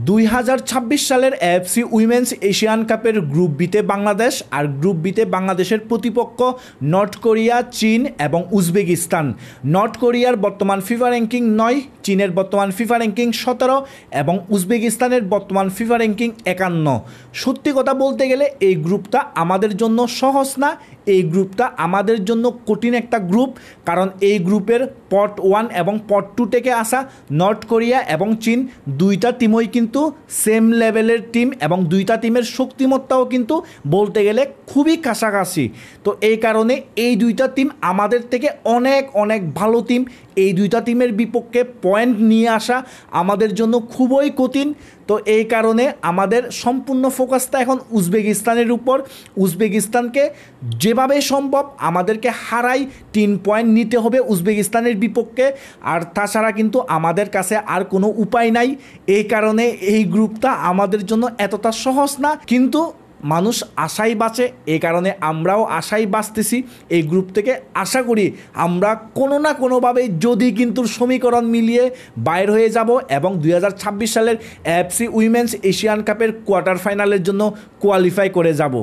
2026 সালের AFC women's Asian কাপের group বিতে বাংলাদেশ আর গ্রুপ বিতে বাংলাদেশের প্রতিপক্ষ নর্থ কোরিয়া, চীন এবং উজবেকিস্তান। নর্থ কোরিয়ার বর্তমান ফিফা র্যাঙ্কিং 9, চীনের বর্তমান ফিফা র্যাঙ্কিং 17 এবং উজবেকিস্তানের বর্তমান ফিফা র্যাঙ্কিং 51। সত্যি কথা বলতে গেলে এই গ্রুপটা আমাদের জন্য সহজ না, এই গ্রুপটা আমাদের জন্য কঠিন একটা গ্রুপ। কারণ এই গ্রুপের পট 1 এবং পট 2 থেকে আসা নর্থ কোরিয়া এবং চীন দুইটা টিমই কিন্তু সেম লেভেলের টিম এবং দুইটা টিমের শক্তিমত্তাও কিন্তু বলতে গেলে খুবই কাছাকাছি। তো এই কারণে এই দুইটা টিম আমাদের থেকে অনেক অনেক ভালো টিম। এই দুইটা টিমের বিপক্ষে পয়েন্ট নিয়ে আসা আমাদের জন্য খুবই কঠিন। তো এই কারণে আমাদের সম্পূর্ণ ফোকাসটা এখন উজবেকিস্তানের উপর। উজবেকিস্তানকে যেভাবে সম্ভব আমাদেরকে হারাই 3 পয়েন্ট নিতে হবে উজবেকিস্তানের বিপক্ষে। আর তাছাড়া কিন্তু আমাদের কাছে আর কোনো উপায় নাই। এই কারণে এই গ্রুপটা আমাদের জন্য এতটা সহজ না, কিন্তু মানুষ আশাই বাঁচে, এই কারণে আমরাও আশাই বাঁচতেছি। এই গ্রুপ থেকে আশা করি আমরা কোনো না কোনোভাবে যদি কিন্তু সমীকরণ মিলিয়ে বাইর হয়ে যাব এবং 2026 সালের এএফসি উইমেন্স এশিয়ান কাপের কোয়ার্টার ফাইনালের জন্য কোয়ালিফাই করে যাব।